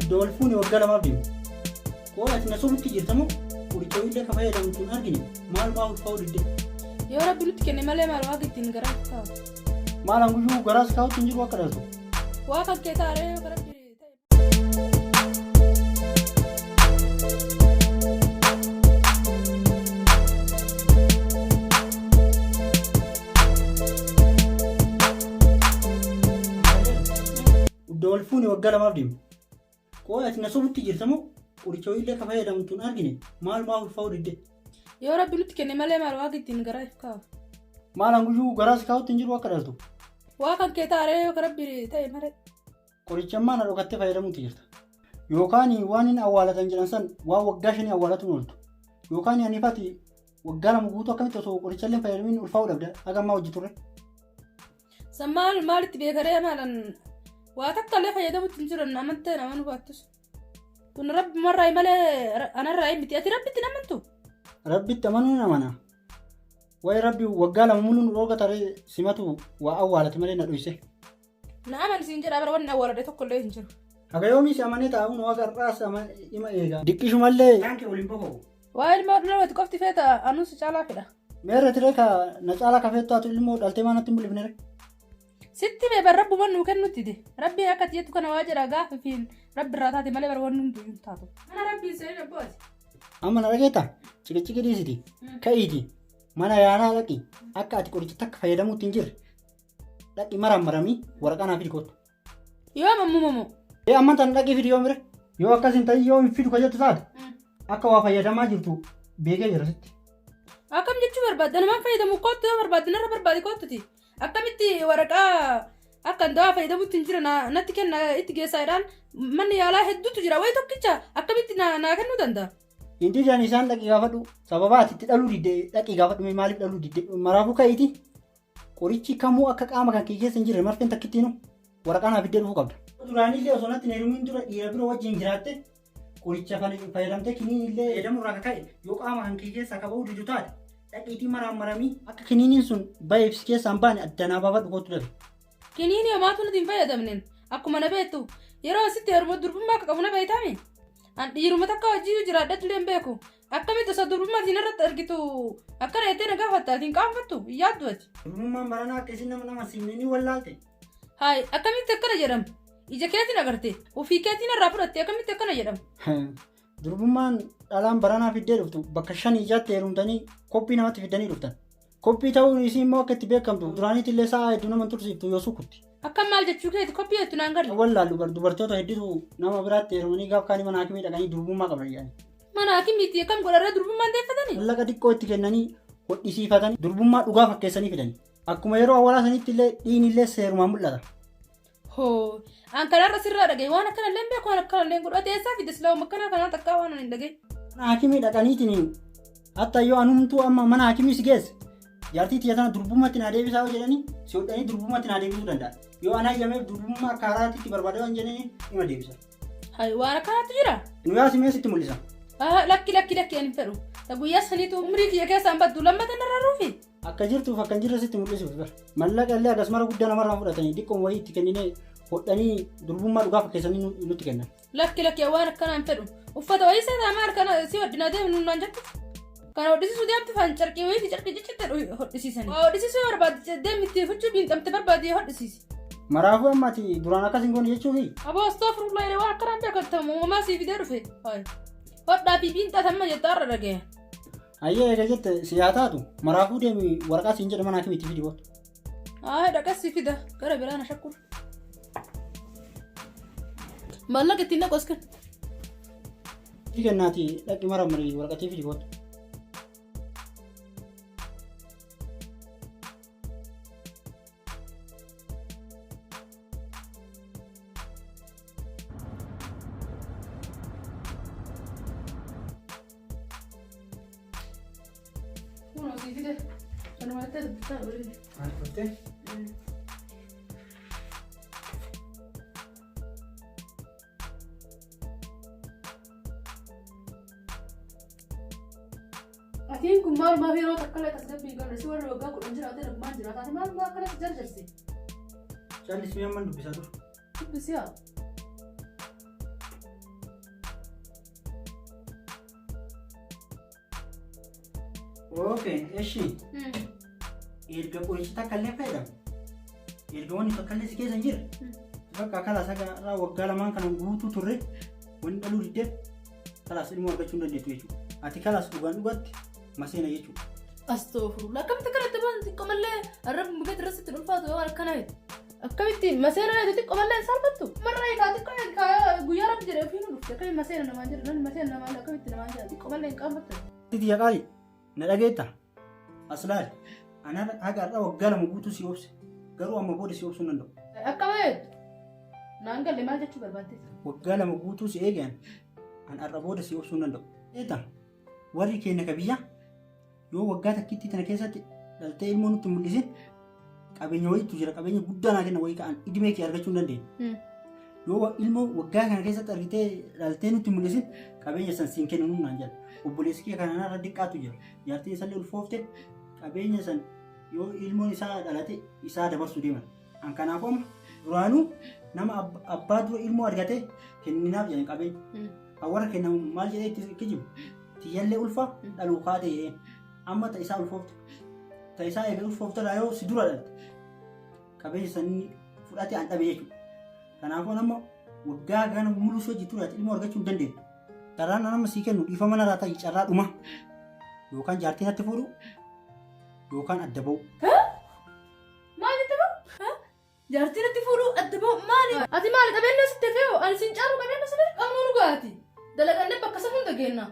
Dolfuuni waggaa lamaaf deemu. Koo ati na sobutti jirtamoo qoricha illee kan fayyadamu tun argine maal maa ulfaa'u didde. Yoo rabbi nutti kenne malee maal waaqa ittiin garaa kaa'u. Maalaan guyyuu garaas kaa'utti hin jiru akka dhaltu. Waaqa kee taaree yoo rabbi ta'e. Dolfuuni waggaa lamaaf deemu. Koo ati na sobutti jirtamoo qoricha illee kan fayyadamu tun argine maal maa ulfaa'u didde. Yoo rabbi nutti kenne malee maal waaqa ittiin garaa kaa'u. Maalaan guyyuu garaas kaa'utti hin jiru akka dhaltu. Waaqa kee taaree yoo rabbi ta'e malee. Qorichammaa na dhokattee fayyadamuutti jirta. Yookaan waan hin awwaalatan jedhan san waan waggaa 5 awwaalatu ooltu. Yookaan ani fati waggaa 2 guutuu akkamitti osoo qorichallee fayyadamin ulfaa'uu dhabda hagammaa hojii turre. San maalitti beekaree maalan waa takka illee fayyadamuutti hin jiran amantee nama nu baattus. Kun rabbi marraa malee anarraa miti ati rabbitti namantu. Rabbitti amanuu namana. Wayi rabbi waggaa 2 muluun roga taree simatu waa awwaalate malee na dhoyse. Na amansiin jedha bara wanni awwaalade tokko illee hin jiru. Haga yoomii si amanee taa'uun waaqa irraas ima eega. Diqqishu mallee. Yaanke waliin boqoqu. Waa ilmoo dhalooti qofti feeta anuus caalaa fedha. Meerre tiree ka na caalaa ka feettaatu ilmoo dhaltee maanatti hin bulifnere. Sitti mee bar rabbu nuu kennutti de. Rabbi akka tiyyeetu kana waa jedha gaafa fiin rabbi irraa taate malee bar wanni hin taatu. Mana rabbiin seenii abbooti. Amma na dhageetta ciqici dhiisiti ka'iiti mana yaanaa dhaqi akka ati qoricha takka fayyadamuutti hin jirre dhaqi marammaramii waraqaa naaf hidhikoottu. Yoo mammumamu. Amma tan dhaqii fidi yoo mire yoo akkas hin ta'in yoo hin fidu ka jettu taate akka waa fayyadamaa jirtu beekee jira sitti. Akkam jechuu barbaadda namaan fayyadamu kootu yoo barbaaddu narra barbaadi kootuti. Akkamitti waraqaa akka ndawaa fayyadamuutti hin jira natti kenna itti geessaadhaan manni yaalaa hedduutu jira wayi tokkicha akkamitti naa kennuu danda'a. Inti jaan isaan dhaqii gaafadhu sababa ati itti dhaluu didde dhaqii gaafadhu maaliif dhaluu didde maraafuu ka'iiti qorichi kamuu akka qaama kan kee keessa hin jirre marfeen takkittiinu waraqaa naaf iddee dhufuu qabda. Duraanillee osoo natti heerumiin dura dhiira bira wajjin jiraatte qoricha fayyadamtee kiniinillee fayyadamurraa akka ka'e yoo qaama kan kee keessa akka ba'uu didu taate dhaqiitii marammaramii akka kiniiniin sun bayeef keessaan baane addanaa baafadhu kootu dhabe. Kiniini homaatu nuti hin fayyadamneen akkuma na beektu yeroo asitti heeruma durbummaa akka qabu na beektaami. An dhiiruma takka hojii jiraadhatu illee hin beeku. Akkamitti osoo durbummaatiin irratti argitu akkana jettee na gaafattaatiin qaanfattu hin yaaddu ati. Durbummaan baranaa akka isin nama simnanii wallaalte. Hayi akkamitti akkana jedhama. Ija keetiin agarte ofii keetiin irraa fudhatte akkamitti akkana jedhama. Durbummaan dhalaan baranaa fiddee dhuftu bakka 5 ijaatti heerumtanii koppii namatti fiddanii dhuftan. Koppii ta'uun isii immoo akka itti beekamtu duraaniitti illee sa'a hedduu nama tursiiftu yoo sukutti. Akkam maal jechuu keeti koppii hedduu naan galle. Wallaallu dubartoota hedduutu nama biraatti heerumanii gaafa kaanii mana haakimii dhaqanii durbummaa qaban jedhani. Mana haakimiitti akkam godharra durbummaan deeffatanii. Mallaqa xiqqoo itti kennanii hodhisiifatanii durbummaa dhugaa fakkeessanii fidanii. Akkuma yeroo awwaalaa sanitti illee dhiigni illee seerumaan mul'ata. Hoo an kanarra sirraa dhagaye waan akkana illee beeku waan akkana illee godhate eessaa fide silaa makkanaa kanaa takkaa waan hin dhagaye. Mana haakimii dhaqaniitiin hatta yoo anumtuu amma mana haakimii si geesse jaartii tiyyatana durbummaatti naa deebisaa jedhanii si hodhanii durbummaatti naa deebisuu danda'a. Yoo anaa ijaameef durbummaa kaaraatti barbaade waan jedhanii ima deebisa. Hayi waan akkanaatu jira. Nu yaa simee sitti mul'isa. Lakki ani fedhu. Guyyaa saniitu umrii kiyya keessaan baddu lammata narra ruufi. Akka jirtuuf akka hin jirre sitti mul'isuuf bara. Mallaqa illee akkasumara guddaa namarraa fudhatanii xiqqoon wayii itti kenninee hodhanii durbummaa dhugaa fakkeessanii nutti kennan. Lakki waan akkanaan fedhu. Uffata wayii seetaa maal kana si hodhinaa deemnu naan jettu. Kan hodhisiisuu deemtu fan carqii wayii carqii ciccitee hodhisiisanii. Hodhisiisuu yoo barbaadde deemti huccuu biinxamte barbaadee hodhisiisi. Maraafuu ammaati duraan akkas hin goone jechuufi. Aboo astoofirullaa waan akkanaan beekamtamu uumamaa sii fidee dhufe. Hodhaa fi biinxaa tamma jettaa irra dhaga'e. Ayyee eega jette siyaa taatu maraafuu deemi waraqaa siin jedhe mana haakimiitti fidi booda. Dhaqas si fida gara biraa na shakkuun. Maallaqa ittiin dhaqos kan. Iji kennaati dhaqi marammarii waraqatii fidi booda. Atiin kun maal maaf yeroo takka illee tasgabbii qabne si warri waggaa 10 jiraatee dhabmaan jiraataa maal maal akkanatti jarjarse. Caallis mi'a man dubbisaa ture. Dubbisiyaa. Okay, eshi. Erga qorichi takka illee fayyadamu. Erga wanni takka illee si keessa hin jirre. Bakka kalaas akka waggaa lamaan kana guutuu turre wanni dhaluu diddeef kalaas ilmoo argachuu hin dandeettu jechuudha. Ati kalaas dhugaan dhugaatti maseena jechuudha. Astaghfirullah. Akkamitti kanatti waan xiqqoo malee arraba muka irratti ulfaatu waan akkanaati. Akkamitti maseena xiqqoo malee salphattu. Marra eegaa xiqqoo guyyaa rabbi jedhee ofii nu dhufte. Akkamitti maseena namaan jedhu nan maseena namaan akkamitti namaan jedha xiqqoo malee hin qaamfattu. Titi yaqaali na dhageetta aslaal ana haga irraa waggaa lama guutuu si obse garuu amma booda si obsuu hin danda'u. Akka baay'eetu naan galle maal jechuu barbaadde? Waggaa lama guutuu si eegan an irra booda si obsuu hin danda'u. Eeta warri keenya ka biyya yoo waggaa takkiitti tana keessatti dhaltee ilmoo nutti mul'isin qabeenya wayiitu jira qabeenya guddaa naa kenna wayii ka'an idimee kee argachuu hin dandeenye. Yoo ilmoo waggaa kana keessatti argitee dhaltee nutti mul'isin qabeenya san siin kennu naan jedha. Obboleessi kee kana irra diqqaatu jira. Jaartiin isallee ulfoofte qabeenya san yoo ilmoon isaa dhalate isaa dabarsuu deeman. An kanaafuu amma duraanuu nama abbaa dura ilmoo argatee kenninaaf jedhan qabeenya. Warra kennamu maal jedhee itti kijibu tiyyallee ulfaa dhaluu kaatee amma ta'isaa ulfoofte. Ta'isaa eegalee ulfoofte yoo si dura dhalte qabeenya sanii fudhatee an dhabe jechuudha. Kanaafuu nama waggaa kana muluu hojii ture ilmoo argachuu hin dandeenye. Carraan nama sii kennu dhiifama narraa ta'e carraa dhuma yookaan jaartiin natti fuudhu yookaan adda ba'u. Maal adda ba'u? Jaartiin natti fuudhu adda ba'u maali? Ati maali qabeenya sitti fe'u? Ani siin caalu qabeenya sitti qabnu dhugaati. Dalagannee bakka isa hunda geenna.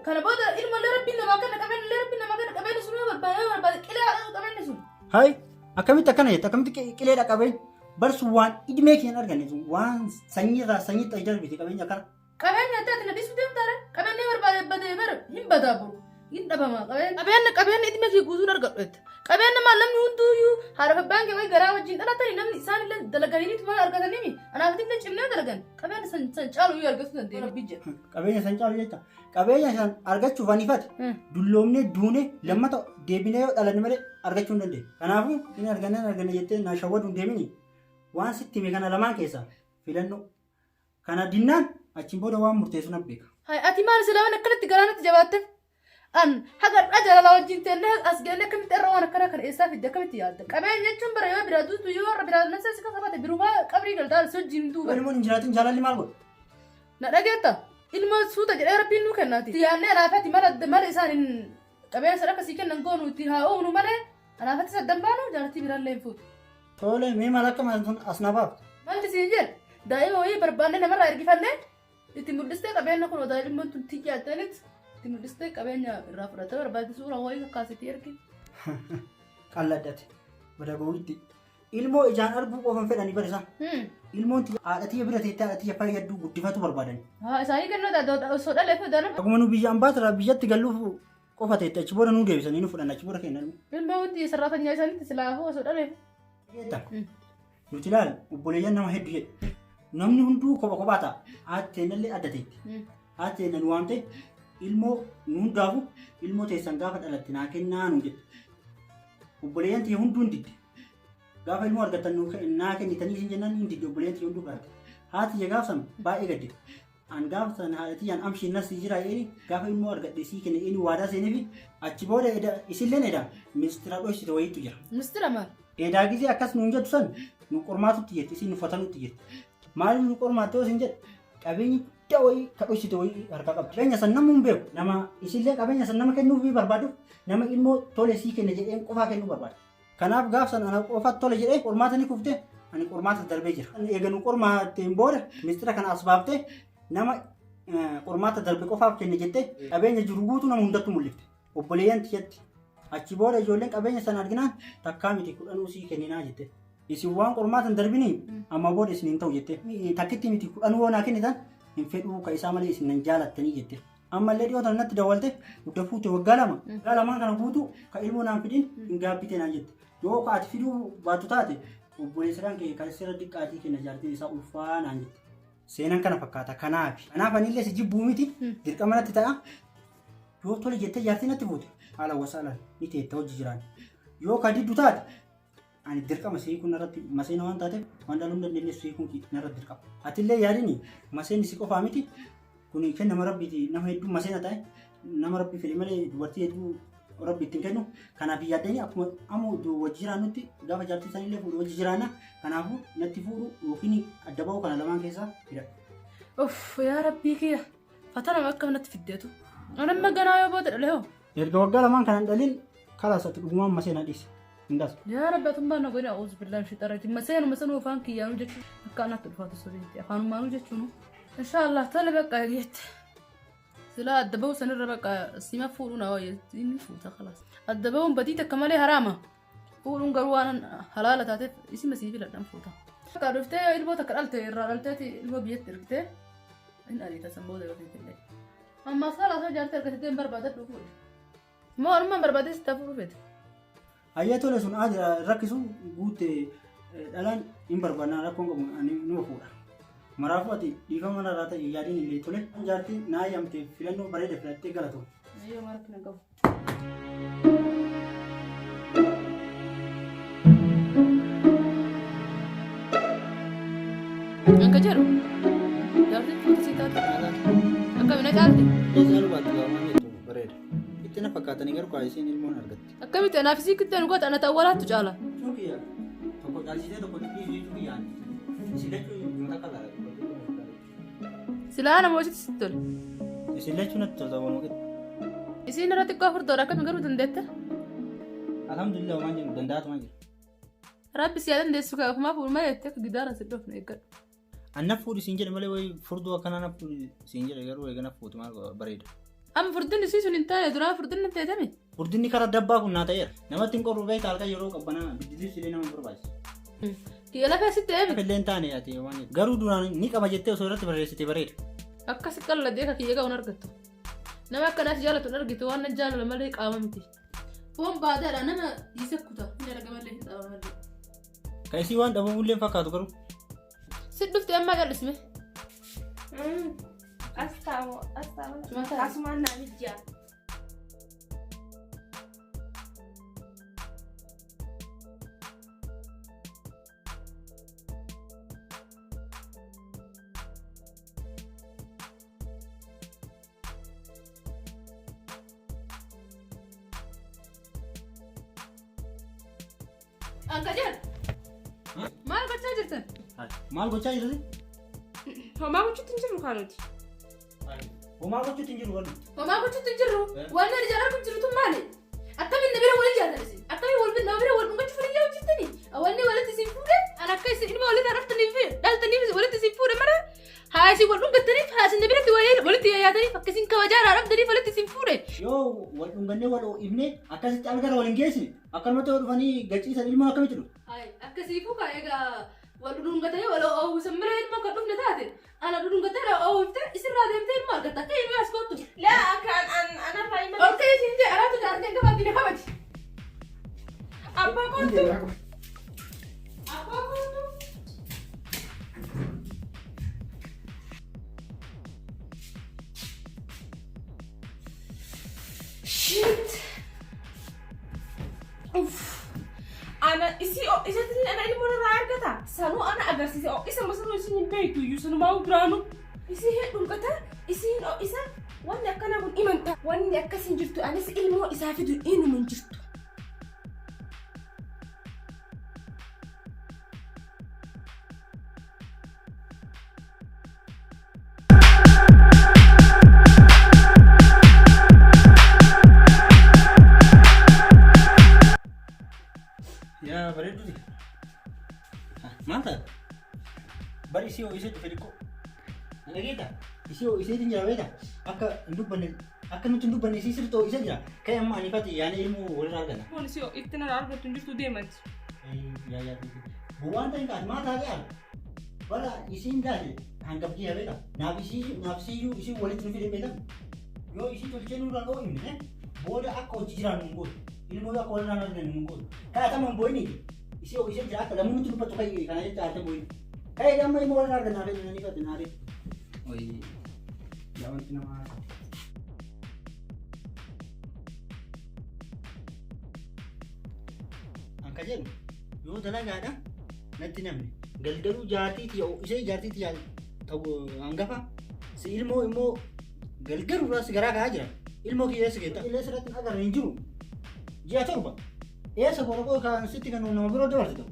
Kana booda ilmallee rabbiin namaa kenna qabeenyallee rabbiin namaa kenna qabeenyi sun yoo barbaade qilee haadha qabeenyi sun. Hayi akkamitti akkana jette akkamitti qileedha qabeenya barsu waan idimee keenya arganne sun waan sanyiirraa sanyiitti ayi darbite qabeenya akkana. Qabeenya adda ati na dhiisuu deemtaare qabeenya barbaade badee bara hin badaabu hin dhabama qabeenya idimee kee guutuun argadhu qabeenya maal namni hunduuyyuu haadha abbaan kee wayii garaa wajjin dhalatanii namni isaanillee dalaganiinitu maal argatanii anaafatillee cimnee dalagan qabeenya san caalu yoo argatu dandeenye rabbii jedha. Qabeenya san caalu jecha qabeenya san argachuuf anifate dulloomnee duunee lammata deebinee yoo dhalanne malee argachuu hin dandeenye. Kanaafuu inni arganne jettee na shawwadu hin deemini waan sitti hime kana lamaan keessaa filannoo kana dinnaan achiin booda waan murteessu nan beeka. Ati maal silaaman akkanatti garaanatti jabaatteef? An haga jaalala wajjin teennee as geenne akkamitti irra waan akkana kana eessaa fidde akkamitti yaadda? Qabeenya jechuun bara yoo biraa duutu yoo warra biraa nasa si kasabate birumaa qabrii galtaa si wajjin duuba. Ilmoon hin jiraatin jaalalli maal godha? Na dhageetta ilmoo suuta jedhee rabbiin nuu kennaati. Yaannee anaafatti mala isaan qabeenya sadaka sii kennan goonu itti haa oomnu malee anaafatti saddan baanu jaartii biraallee hin fuutu. Tole mee maal akka maal sun as na baaftu? Wanti siin jedhe daa'ima wayii barbaannee namarraa ergifannee itti mul'istee qabeenya kun odaa ilmoon tun xiyyaatanitti itti mul'istee qabeenya irraa fudhatee barbaade suuraa wayii kakkaasitti ergi. Qalladdate bada goowitti ilmoo ijaan arguu qofan fedhanii barisan. Ilmoon haadhatii bira teettee haadhatii fayyaduu guddifatu barbaadani. Isaanii kennoota osoo dhalee fudhatan. Akkuma nu biyya ambaatira biyyatti galluuf qofa teette achi booda nu deebisanii nu fudhan achi booda kennan. Ilmoo hundi sarraatanyaa isaaniitti silaafuu osoo dhalee. Nuti ilaali obboleeyyan nama hedduu jedhe. Namni hunduu kopha kophaa ta'a. Haatteennallee adda teetti. Haatteennan waan ta'e ilmoo nu hundaafu ilmoo teessan gaafa dhalatte naa kennaa nu jedhe. Obboleeyyan ta'e hunduu hin didde. Gaafa ilmoo argattan naa kennitanii isin jennaan hin didde obboleeyyan ta'e hunduu barate. Haati gaafa sana baay'ee gadde. An gaafa sana haadhatii an amshii nas jira eeni gaafa ilmoo argadhe sii kenne eeni waadaa seenee fi achi booda isilleen edaan ministeera dhoksite wayiitu jira. Ministeera maal? Edaa gisee akkas nuun jettu san nu qormaatutti jetti isin uffatanutti jetti. Maaliif nu qormaattee isin jedhe qabeenyi guddaa wayii kadhoksite wayii harka qabdi. Qabeenya san namni hin beeku nama isillee qabeenya san nama kennuuf barbaaduuf nama ilmoo tole sii kenne jedheen qofaa kennuu barbaada. Kanaaf gaaf san ana qofaatti tole jedhee qormaata ni kuftee ani qormaata darbee jira. Egaa nu qormaateen booda ministeera kana as baaftee nama qormaata darbe qofaaf kenne jettee qabeenya jiru guutuu nama hundatti mul'ifte. Obboleeyyan tiyyatti. Achi booda ijoolleen qabeenya sana arginaan takkaa miti kudhanuu sii kenninaa jette. Isin waan qormaatan darbinii amma booda isin hin ta'u jette. Takkitti miti kudhanuu yoo naa kennitan hin fedhuu ka isaa malee isin nan jaalattanii jette. Ammallee dhiyootan natti dawalte gudda fuute waggaa lamaan kana guutuu ka ilmoo naan fidin hin gaabbite naan jette. Yoo ka ati fiduu baatu taate obboleessaan kee kan seera diqqaatii kenna jaartiin isaa ulfaa naan jette. Seenaan kana fakkaata kanaaf anillee si jibbuu miti dirqama natti ta'a. Yoo tole jettee jaartiin natti fuute. Haala wasaalaan ni teetta hojii jiraan. Yoo ka diddu taate ani dirqama siikuu narratti maseena waan taateef waan dhaluu hin dandeenye siikuun narratti dirqama. Atillee yaadini maseenni si qofaa miti kun kenna nama rabbiiti nama hedduu maseena ta'e nama rabbii fedhe malee dubartii hedduu rabbi ittiin kennu. Kanaaf yaaddanii akkuma ammoo wajji jiraannutti gaafa jaartii sanillee fuudhu wajji jiraanna. Kanaafuu natti fuudhu yookiin adda ba'uu kana lamaan keessaa fidadhu. Uff yaa rabbii kiyya fatana akka natti fiddeetu. Anamma ganaa yoo booda dhalee hoo. Erga waggaa lamaan kanan dhaliin kalaasatti dhugumaan maseenaa dhiise. Hindaas. Yaa rabbi atummaa na godina auzu billahi min shaitanirrajiim. Maseenuu afaan kiyyaanuu jechuun akka anatti dhufaatu sobeetti afaanumaanuu jechuun. Inshallah tole bakka eegeette. Sila adda ba'uu sanirra bakka sima fuudhuun hawaayetti inni fuuta kalaas. Adda ba'uun badii takka malee haraama. Fuudhuun garuu waan halaala taateef isima sii filadhaan fuuta. Akka dhuftee ilmoo takka dhalte irraa dhalteeti ilmoo biyyatti ergitee hin ariita sanboota yoo ta'e. Amma kalaasa jaartii argatee barbaadadhu fuudhe. Moo armaan barbaadee sitti hafuuf feete. Ayyaa tole sun rakkisu guutte dhalaan hin barbaadnaa rakkoon qabu numa fuudha. Maraafuu ati dhiifama narraa ta'e yaadiin illee tole. Jaartii naa yaamte filannoo bareeda filattee galatu. Ayyoo maratti na qabu. Angka jiru? Jaartii fuuta sii taate? Akka bina caalte? Isaan baatti gaamaan jettu bareeda. Itti na fakkaatanii garuu kaayisiin ilmoon argatti. Akkamitti anaaf isii kittee nu goota ana ta'u waraattu caala? Suuqiyyaa tokko caalchisee tokko xiqqii suuqiyyaan isin lachuu yoo takka laala. Silaa nama hojiitti sitti tole. Isin lachuu natti tolta waanuma gadi. Isiin irratti xiqqoo furdoodha akkami garuu dandeette? Alhamdulillah waan jennu danda'atu waan jiru. Rabbi siyaa dandeessu kaa ofumaa fuudhuma jettee akka gidaara si dhofne eeggadhu. Annaf fuudhi siin jedhe malee wayi furduu akkanaa naf fuudhi siin jedhe garuu eegana fuutu maal bareeda. Amma furdinni isii sun hin taane duraa furdinni hin teetame. Furdinni karaa dabbaa kun naa ta'eera. Namatti hin qorru beektaa halkan yeroo qabbanaa biddisiis illee nama barbaachisa. Kiyya lafa sitti eebi. Illee hin taane yaate waan jedhu. Garuu duraan ni qaba jettee osoo irratti barreessite bareeda. Akkasi qalladee ka kiyya ga'uun argattu. Nama akkanaas jaalatu hin argitu waan jaalala malee qaama miti. Foon baadaadha nama isa kuta hin arga malee hin dhaaba malee. Kan isii waan dhabamullee hin fakkaatu garuu. Sit dhufte ammaa callisme. Astamo. Asumaan naa mijjaa. Angka jiran? Maal gochaa jirtan? Maal gochaa jirti? Homaa gochuutti hin jiru kaanuti. Homaa gochuutti hin jiru garuu. Homaa gochuutti hin jirru? Waan ani jaalala kun jirtu maali? Akkamiin na bira waliin jaalladhisi? Akkamiin na bira wal dhungachuuf hin jaallatani? Wanni walitti isin fuudhe? An akka isin ilma walitti dhaltaniif walitti isin fuudhe mara? Haa isin wal dhungattaniif haa isin na biratti walitti yaayataniif akka isin kabajaa dhaabdaniif walitti isin fuudhe. Yoo wal dhungannee wal ibnee akkasitti algara wal hin geessine akkanumatti yoo dhufanii gachiisan ilmoo akkamitti dhufu? Akkasiifuu kaa egaa wal dhungatanii wal oowwisan mara ilma kan dhufne taate ana dhungatee oowwifte isirraa deemtee ilmoo argatta akka ilmi as kootu. Laa akkaan ana fayyima. Olkee isin jee alaatu jaarteen gabaatti na kabaji. Abbaa kootu. Abbaa kootu. Shit. Ana isatti ana ilmoo irraa argata. Sanuu ana agarsiise isa masanuu isin hin beektu iyyuu sanumaa duraanu. Isii hedduungata isiin isa wanni akkanaa kun imanta. Wanni akkas hin jirtu anis ilmoo isaa fidu inuma hin jirtu. Yaa bareedu. Maanta bari isii ho'isee dhufe dhiqqoo. Dhageeta isii ho'iseetiin jira beektaa akka hin dubbanne akka nuti hin dubbanne isii sirriitti ho'isee jira. Ka'e amma anifati yaana ilmoo walirraa argata. Kun isii itti na argatu hin jirtu deemati. Yaa bu'aan ta'in kaas maa taatee ala bara isiin taate hangaftii yaa beektaa naaf isiyyuu isii walitti nu fide beektaa yoo isii tolchee nurraa dhoo himne booda akka hojii jiraan nu gootu. Ilmoo akka walirraa argatan nu gootu. Kaa'ataman boo'inii isii ho'isee jira akka lamuun nuti dubbatu ka'e kana jecha aarte boo'inii. Ka'e amma ilmoo walirraa argatan naaf jedhanii fate naaf. Oyi yaa wanti namaa. Akka jedhu yoo dalagaadha natti namni galgaluu jaartiiti isee jaartiiti ta'u hangafa si ilmoo immoo galgaluudhaas garaa ka'aa jira ilmoo kiyyeessa keetta illee sirratti agarra hin jiru Ji'a torba. Eessa qorqoo kan sitti kan nama biroo dabarsitu.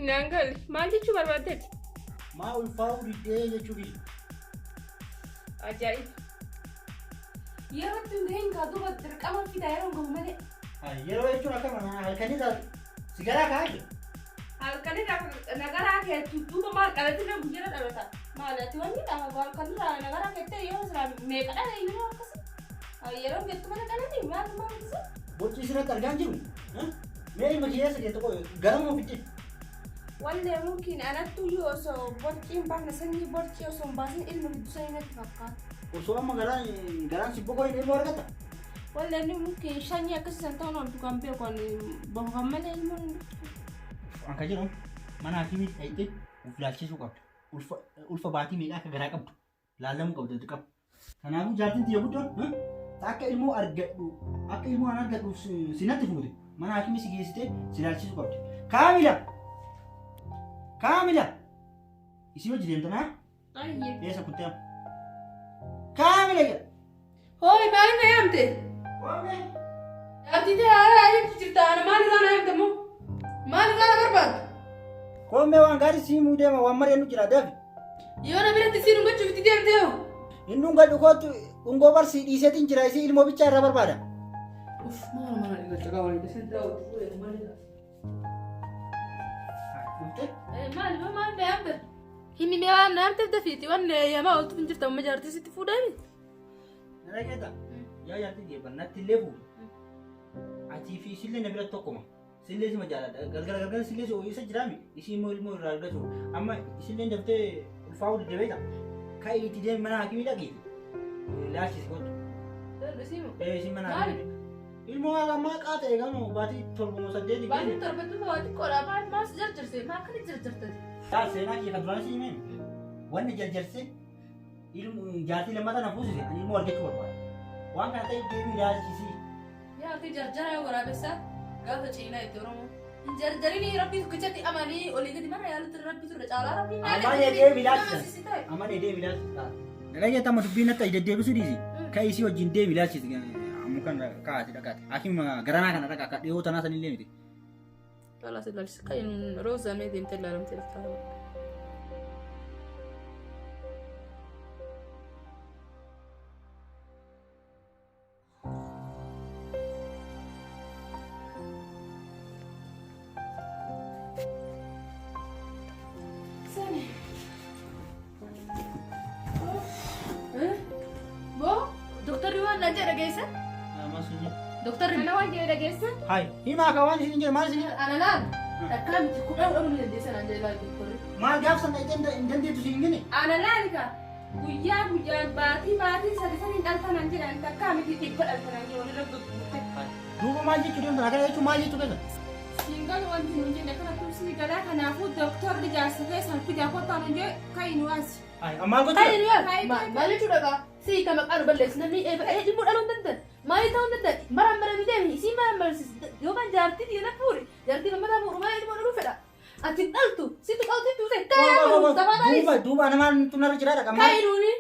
Nangal, maal jechuu barbaaddeeti? Maa ulfaa'uu diddee jechuu biyya. Ajaa'iba. Yeroo itti hundeen duuba dirqama fidaa yeroo gahu malee. Yeroo jechuun akkama halkanirraa sigaraa kaa'aa jiru. Halkanirraa nagaraa keetu duuba maal qalattirra guyyaara dhalata. Maalati wanni halkanirraa nagaraa keettee yoo siraa meeqa dhala inni akkasii. Yeroo gettu mana qalatti maal akkasii. Bocci isirratti argaan jiru. Mee ilma kiyyeessa kee tokko garamoo fitti. Wallee mungkin anattu yoo osoo bocciin baasna sanyii boccii osoo hin baasin ilma giddu sanyii natti fakkaata. Osoo amma garaan si boqoo hin ilmoo argata. Wallee inni mungkin sanyii akkasiisan ta'uun oltu kan beekan boqofan malee ilmoo hin Akka jedhamu mana hakiimii dhayitee of ilaalchisuu qabdu. Ulfa baatii meeqaa akka garaa qabdu laallamuu qabdu qabu. Kanaafuu jaartiin xiyya guddoon akka ilmoo argadhu akka ilmoo an argadhu sinatti fuute mana hakiimii si geessitee si ilaalchisuu qabdi. Kaamila! Isii hojii deemtanaa? Ayyee. Eessa kuttee amma? Kaamila jedha! Hooyi maaliif na yaamte? Ati haa ayyuutu jirta ana maalirraa na yaamte moo? Maalirraa na barbaaddu? Koomee waan gaarii siimuu deema waan mareennu jira dafi. Yoo na biratti sii dhungachuuf itti deemtee hoo? Inni dhungadhu kootu dhungoo barsii dhiiseetiin jira isii ilmoo bichaa irraa barbaada. Uff maal mana dhiiga cagaa walii keessatti daawwatu fuudhee maalirraa? Maal na yaamte? Himi mee waan na yaamteef dafiiti waan yamaa ooltuuf hin jirta amma jaartii sitti fuudhee? Nana keessa yaa jaartii geebban natti illee fuudhe. Atii fi isillee na biratti tokkuma. Isillee si majaaladha. Gargara isillee si ooyisa jiraami. Isii immoo ilmoo irraa argatu. Amma isillee daftee ulfaa'uu deddeebiita. Ka'ii itti deemi mana hakiimii dhaqiiti. Laalchisi kottu. Isin mana hakiimii. Ilmoo ammaa qaata eegamu baatii torbuma saddeeti. Baatii torbeetu fa'aati qola maal si jarjarse maa akkani jarjartati? Yaa seenaa kee kan duraan si himeen wanni jarjarse jaartii lammataa na fuusise ani ilmoo argachuu barbaada. Waan kana ta'e deemii ilaalchisii. Yaa fi jarjara waraabessaa gaafa ciinaa itti Oromoo. Jarjarini rabbii tokkichatti amanii olii gadi mana yaalutti rabbii turre caalaa rabbii Amane deemi ilaalchisa. Amane deemi ilaalchisa. Nagaya tama dubbiin akka deddeebisuu dhiisi. Ka'ii isii wajjin deemi ilaalchisi. Mukan kaati dhaqaati. Hakiim garanaa kana dhaqa akka dhiyoo tanaa sanillee miti. Kalas ilaalchisa. Kayin rooza mee deemtee ilaalamtee laftaa. Dokter Mana wajjin dhageessa? Hai, himaa ka waan isin jira maal isin jira? Analaan takkaan kudhan dhabuu dandeessan an jedhaa doktorri. Maal gaafsan dhaqeen hin dandeettu siin gini? Analaan ka guyyaa guyyaan baatii sadi sadiin dhaltanan jedhan takkaa miti dhibba dhaltanan jedhan walirra gurgurte. Duuba maal jechuu deemtan akkana jechuun maal jechuu keessa? Singal wanti nuyi jenne kana tursi galaa kanaafuu doktorri jaarsa keessan fidaa kottaa nuyi jee kayin waasi. Hai, ammaal gochuu? Kayin waasi. Maal jechuudha kaa? Sii kama qalu balleessinanni dhimmu dhaluun dandan. Maali ta'uu dandan? Maraan maranii deemi isii maraan barsiisa yookaan jaartii dhiira fuuri jaartii lammataa fuudhu malee ilmoo dhaluu fedha. Ati dhaltu sitti qawwee tuute kaayee duuba namaan tunarra jira dhaqa. Kaayinuuni.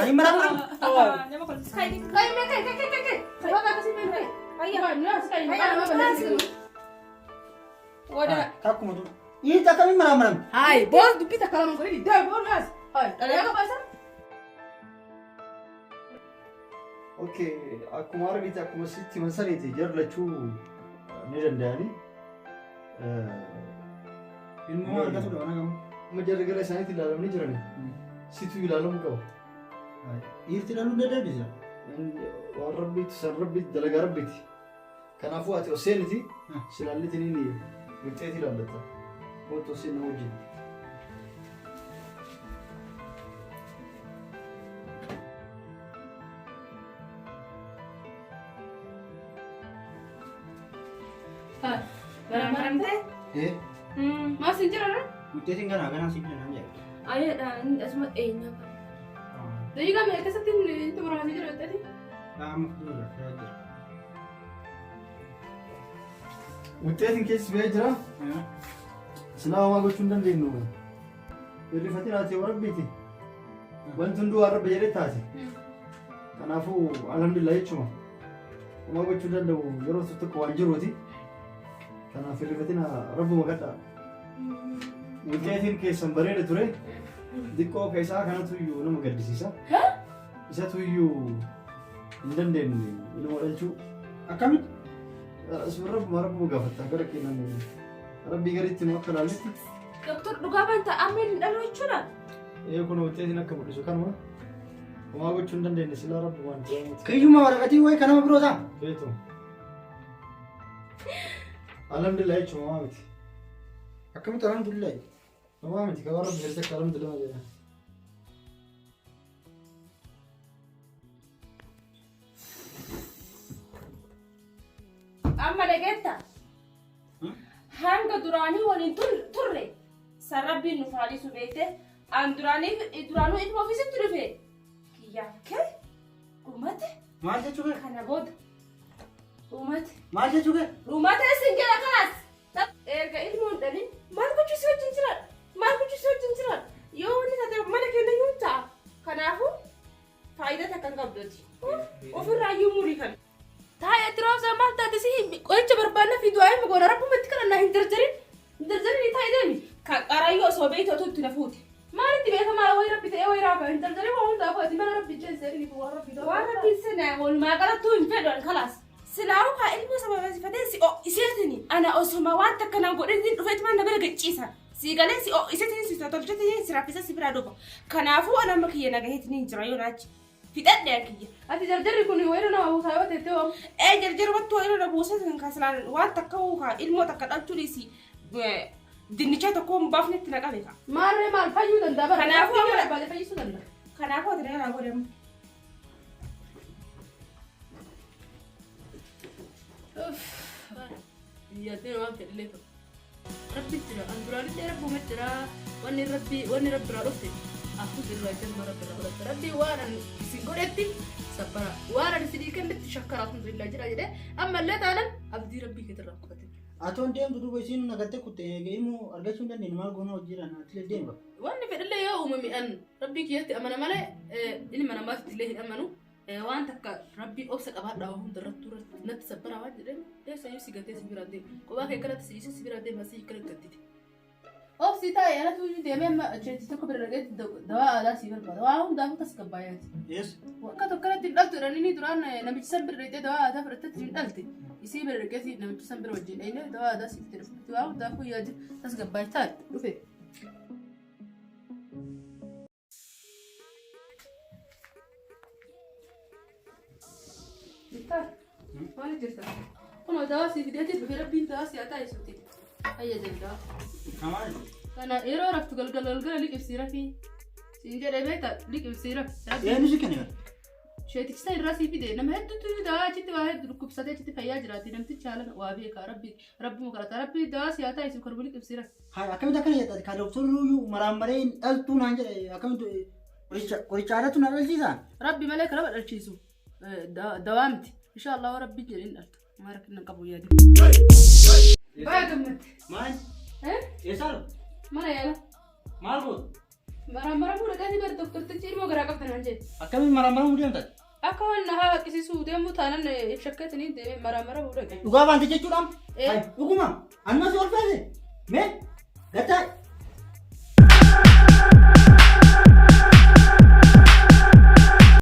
Ani maraan maraan. Nama kun Kayin mee. Sababa akkasii mee kay. Ayyaa naas kayin maqaa nama balleessu. wada. Akkuma tu. Ii takka mi maraan maraan. Hai boos dubbii takka lama godhini daa boos naas. Hai dhalayaa qabaasan. Oke, akkuma argite akkuma sitti masaniiti jarlachuu ni danda'ani. Ilmoo argatu dha wana gamu. Amma jarri gara isaaniitti ilaalamanii jirani. Situ ilaalamuu qaba. Dhiirti dhaluu dadhabdisa. Waan rabbiitti san rabbiitti dalagaa rabbiiti. Kanaafuu ati oseeniti silaallitti ni wixxeeti ilaallata. Wanti oseen nama wajjin. Maramte? Mas injira na? Wixxeetiin ganaa sibiila naan jedha. Ayadha inni asuma eenyu qaba. Jadi kami keessatti itu berapa sih jechuudha tadi? Amma fuula jira. Wixxeetiin keessi ba'ee jira. Silaa homaa gochuu hin dandeenyu. Hirrifatiin ati yoo rabbiiti. Wanti hunduu waan rabbi jedhee taate. Kanaafuu alhamdulillah jechuudha. Uma gochuu danda'u yeroo tokko waan jiruuti. Kanaaf hirrifatina rabbuma kadhaa. Bulteetiin keessan bareeda ture. Diqqoo keessaa kanatu iyyuu nama gaddisiisa. Isatu iyyuu hin dandeenye ilma dhalchuu. Akkamitti? Rabbuma gaafatta gara keenan rabbii gariitti nu akka laalletti. Doktor dhugaa banta amma hin dhalu jechuudha. Kun bulteetiin akka mul'isu kanuma. Uma gochuu hin dandeenye silaa rabbumaan jedhamuuti. Kiyyummaa waraqatii wayi kanama biroo ta'a. Beetu. Alhamdulillah jechuun homaa miti. Akkamitti alhamdulillah. Homaa miti kan warra bineelda akka alhamdulillah jedhan. Amma dhageetta. Hanga duraanii waliin turre sarabbiin nu faalisu beekte an duraanuu ilma ofiisitti dhufe kiyyaaf kee dhumate Maal jechuu kee? kana booda dhumate Maal jechuu kee? dhumate isin jedha kanaas erga ilmoon dhalin maal gochuu si wajjin jiran yoo wanni taate mana keenya yoo ta'a kanaafuu faayidaa takka hin qabduuti ofirraa iyyuu murii kana. Taa'ee itti roobsaa maal taate si qoricha barbaadna fi du'aa ilma goona rabbumatti kadhannaa hin jarjarin taa'ee deemi. Kan qarayyoo osoo beektu itti na fuute. Maalitti beekamaa wayii rabbi ta'ee wayii raafa hin jarjarin waan hundaaf ati mana rabbi jeesee waan rabbi ta'uu. Waan rabbiin sana walumaa galattuu hin fedhan kalaas. Silaa'uu kaa ilmoo sababeessifatee si isheetini ana osoma waan takka naan godhetiin dhufeetu maan na bira gachiisa. Si galee si isheetini si tolcheetini si raffisa si bira dhufa. Kanaafuu ana amma kiyya nagaheetini hin jira yoo naachi. Fixadhe kiyya. Ati jarjarri kun wayii nama buusaa yoo teettee waamu. Jarjarri wattu wayii na buusaa kan kaaslaan waan takka kaa ilmoo takka dhalchuu dhiisi. Dinnicha tokko hin baafne itti naqame ka. Maarree maal fayyuu danda'a bara. Kanaafuu amma barbaade fayyisuu danda'a. Kanaafuu ati dhagaa godhamu. Yaadni waan fedhilee ta'u. Rabbi jira, an duraanis rabbuma jira. Wanni rabbiraa dhufte. Aku irraa jirma rabbiraa godhatte. Rabbi waan an isin godhetti sabbara. Waan an isin kennetti shakkara alhamdulillah jira jedhee ammallee taanan abdii rabbii keetirraa qubate. Atoon deemtu duuba isiin nagattee kutte ilmoo argachuu hin dandeenye maal goonaa hojiidhaan atilee deemba. Wanni fedhilee yoo uumame an rabbii kiyyatti amana malee ilma namaatti illee hin amanu. Waan takka rabbii obsa qabaadhaa waan hundarrattuu natti sabbara waan jedheen eessayyuu si gatee si biraa deema. Kophaa kee kanatti si si biraa deema si kana gattiti. Obsi taa'ee alatti hojii deemee amma acheetti tokko bira dhageetti dawaa aadaa si barbaada. Waa hundaafuu tas gabbaayaati. Yes. Akka tokkotti hin dhaltu jedhanii duraan namichi san bira dhaqee dawaa aadaa fudhattetti hin dhalte. Isii bira dhaqee namichi san bira wajjin dhaqee dawaa aadaa siif jedhu. Waa hundaafuu yaadi tas gabbaayataa dhufe. Maal jirta? Kun dawaa siif deetii dhufe rabbiin dawaa si haa taa'isuuti. Fayyadamdaa. Kamaal. Kana yeroo raftu galgala liqimsiira fi siin jedhee beekta liqimsiira. Eenyu si kenna? Sheetichisa irraa sii fide nama hedduutu dawaa achitti waa hedduu dhukkubsatee achitti fayyaa jiraati namtichi haala waa beeka rabbi mukarata rabbi dawaa si haa taa'isuuf kan liqimsiira. Haa akkamitti akkana jedhati ka doktorri maraamaree dhaltuu naan jedhe akkamitti qorichaadhatu na dhalchiisa? Rabbi malee kan nama dhalchiisu dawaa miti. Inshaallah rabbi jedheen dhalta. Maara kennan qabu yaadi. Baay'ee gammatti. Maal? Eessaadha? Mana yaala. Maal goota? Maramuu dhaqanii bara doktortichi ilmoo garaa qabdan naan jedhe. Akkamitti maraamuu deemtan? Akka waan na haa qaqqisiisuu deemuu taanan shakkeetanii deemee maramuu dhaqe. Dhugaa baante jechuudhaan? Dhuguma? Anuma si ol feese? Mee? Gataa?